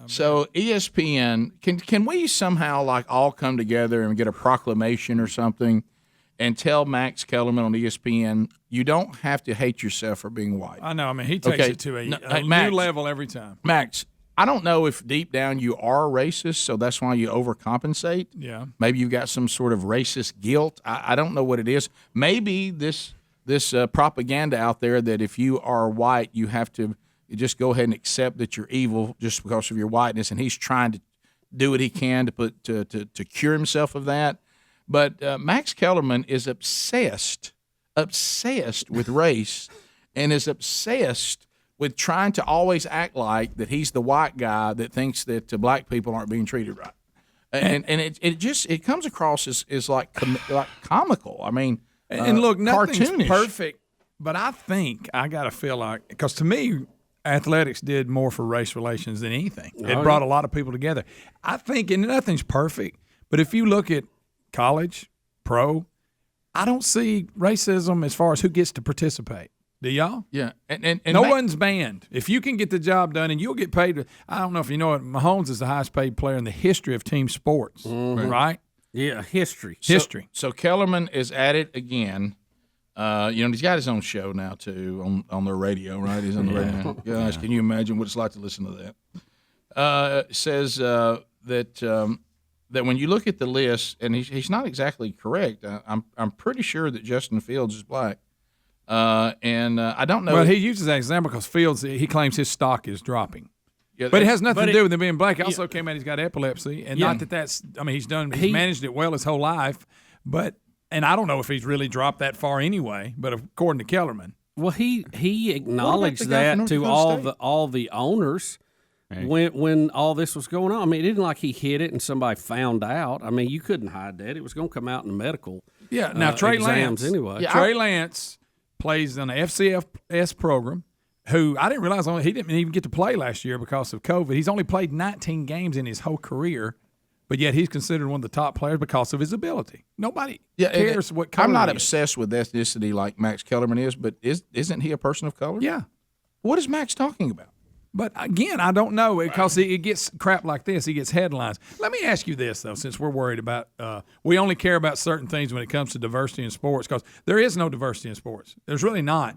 So ESPN, can we somehow like all come together and get a proclamation or something and tell Max Kellerman on ESPN, you don't have to hate yourself for being white? I know. I mean, he takes it to a Max, new level every time. Max, I don't know if deep down you are racist, so that's why you overcompensate. Yeah. Maybe you've got some sort of racist guilt. I don't know what it is. Maybe this propaganda out there that if you are white, you have to just go ahead and accept that you're evil just because of your whiteness, and he's trying to do what he can to cure himself of that. But Max Kellerman is obsessed with race, and is obsessed with trying to always act like that he's the white guy that thinks that black people aren't being treated right, and it comes across as like comical. I mean, and look, nothing's cartoonish. perfect, but I think I got to feel like, because to me, athletics did more for race relations than anything. It brought a lot of people together. I think, and nothing's perfect, but if you look at college, pro, I don't see racism as far as who gets to participate. Do y'all? Yeah, and no one's banned. If you can get the job done and you'll get paid, I don't know if you know it, Mahomes is the highest paid player in the history of team sports, right? Yeah, history. So Kellerman is at it again. He's got his own show now too on their radio, right? He's on the radio. Gosh, can you imagine what it's like to listen to that? Says that when you look at the list, and he's not exactly correct. I'm pretty sure that Justin Fields is black. I don't know. Well, he uses that example because Fields, he claims his stock is dropping. Yeah, but it has nothing to do with him being black. He also came out, he's got epilepsy, and not that's. I mean, he's managed it well his whole life, and I don't know if he's really dropped that far anyway. But according to Kellerman, well, he acknowledged that to all the owners when all this was going on. I mean, it isn't like he hid it and somebody found out. I mean, you couldn't hide that. It was going to come out in the medical. Yeah. Now Trey exams Lance anyway. Yeah, Trey Lance plays on the FCS program. Who I didn't realize he didn't even get to play last year because of COVID. He's only played 19 games in his whole career, but yet he's considered one of the top players because of his ability. Nobody cares what color. I'm not obsessed with ethnicity like Max Kellerman is, but isn't he a person of color? Yeah. What is Max talking about? But again, I don't know because it gets crap like this. He gets headlines. Let me ask you this, though, since we're worried about we only care about certain things when it comes to diversity in sports, because there is no diversity in sports. There's really not.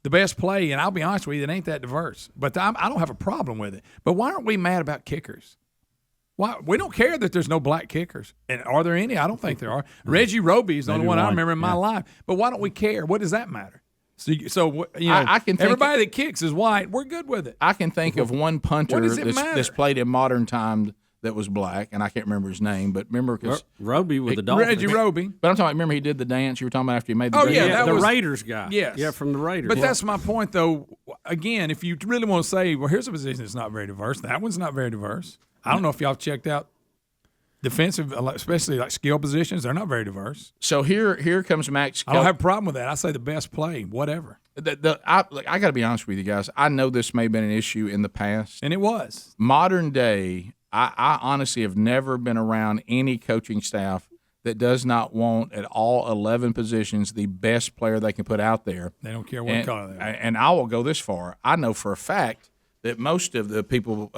The best play, and I'll be honest with you, it ain't that diverse. But I don't have a problem with it. But why aren't we mad about kickers? Why we don't care that there's no black kickers. And are there any? I don't think there are. Reggie Roby is the only one I remember in my life. But why don't we care? What does that matter? So I can think everybody that kicks is white. We're good with it. I can think of one punter that's played in modern time that was black, and I can't remember his name, but remember because Roby with the Dolphins. Reggie Roby. But I'm talking. Remember he did the dance you were talking about after he made the. Oh yeah, that the was, Raiders guy. Yes, yeah, from the Raiders. But that's my point, though. Again, if you really want to say, well, here's a position that's not very diverse. That one's not very diverse. I don't know if y'all checked out defensive, especially like skill positions. They're not very diverse. So here comes Max. I don't have a problem with that. I say the best play, whatever. I got to be honest with you guys. I know this may have been an issue in the past, and it was modern day. I honestly have never been around any coaching staff that does not want at all 11 positions the best player they can put out there. They don't care what color they are. And I will go this far. I know for a fact that most of the people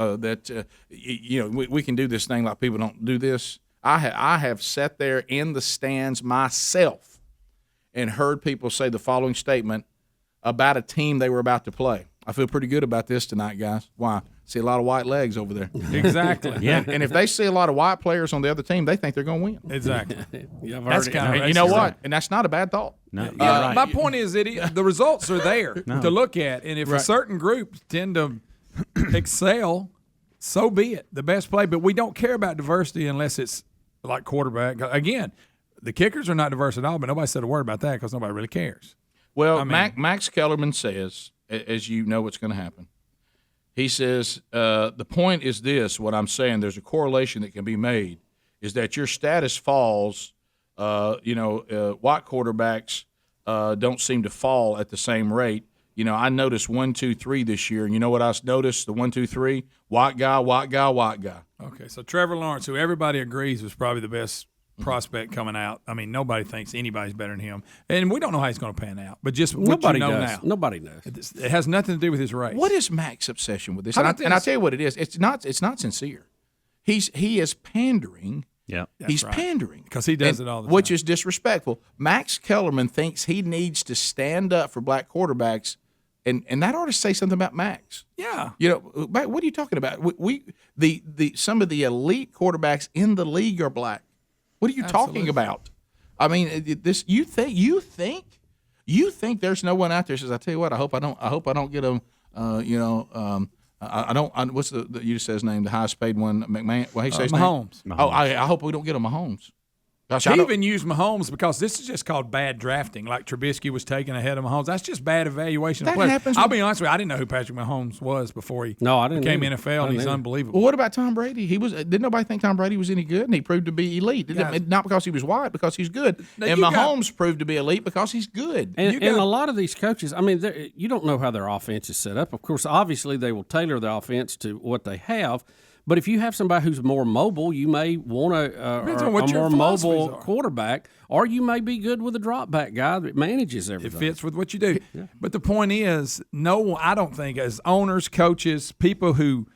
we can do this thing like people don't do this. I have sat there in the stands myself and heard people say the following statement about a team they were about to play. I feel pretty good about this tonight, guys. Why? See a lot of white legs over there. Exactly. Yeah. And if they see a lot of white players on the other team, they think they're going to win. Exactly. That's kind of, you know what? And that's not a bad thought. No, right. My point is that the results are there to look at, and if a certain group tend to excel, so be it. The best play, but we don't care about diversity unless it's like quarterback. Again, the kickers are not diverse at all, but nobody said a word about that because nobody really cares. Well, Max Kellerman says, as you know what's going to happen, he says, the point is this, what I'm saying, there's a correlation that can be made, is that your status falls, white quarterbacks don't seem to fall at the same rate. You know, I noticed 1, 2, 3 this year, and you know what I noticed? The 1, 2, 3, white guy, white guy, white guy. Okay, so Trevor Lawrence, who everybody agrees was probably the best prospect coming out. I mean, nobody thinks anybody's better than him, and we don't know how he's going to pan out. But just what Nobody you know does. now, Nobody knows. it has nothing to do with his race. What is Mac's obsession with this? How And about I this? tell you what it is. It's not sincere. He is pandering. Yeah. He's pandering because he does it all the time, which is disrespectful. Max Kellerman thinks he needs to stand up for black quarterbacks, and that ought to say something about Max. Yeah. You know, what are you talking about? Some of the elite quarterbacks in the league are black. What are you talking about? I mean, this you think there's no one out there says, I tell you what, I hope I don't get him. I don't. What's the you just said his name? The highest paid one, McMahon. Well, he says Mahomes. Oh, I hope we don't get a Mahomes. Gosh, He even used Mahomes because this is just called bad drafting. Like Trubisky was taken ahead of Mahomes. That's just bad evaluation of That players. happens I'll be honest with you. I didn't know who Patrick Mahomes was before he No, I didn't became either. NFL, and he's unbelievable. Well, what about Tom Brady? Didn't nobody think Tom Brady was any good, and he proved to be elite. Not because he was white, because he's good. And Mahomes proved to be elite because he's good. And a lot of these coaches, I mean, you don't know how their offense is set up. Of course, obviously, they will tailor the offense to what they have. But if you have somebody who's more mobile, you may want a more mobile quarterback, or you may be good with a drop back guy that manages everything. It fits with what you do. Yeah. But the point is, I don't think as owners, coaches, people who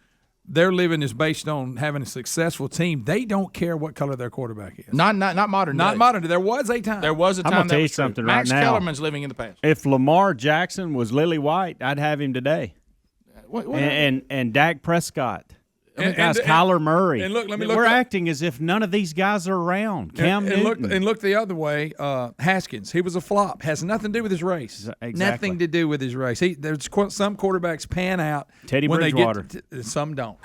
their living is based on having a successful team, they don't care what color their quarterback is. Not modern. Not modern. There was a time. There was a time. I'm gonna tell you was true. something Max right now. Kellerman's living in the past. If Lamar Jackson was Lily White, I'd have him today. And Dak Prescott. Kyler Murray. And look, let me We're acting as if none of these guys are around. Cam Newton. And look the other way. Haskins, he was a flop. Has nothing to do with his race. Exactly. Nothing to do with his race. There's some quarterbacks pan out. Teddy when Bridgewater. They get some don't.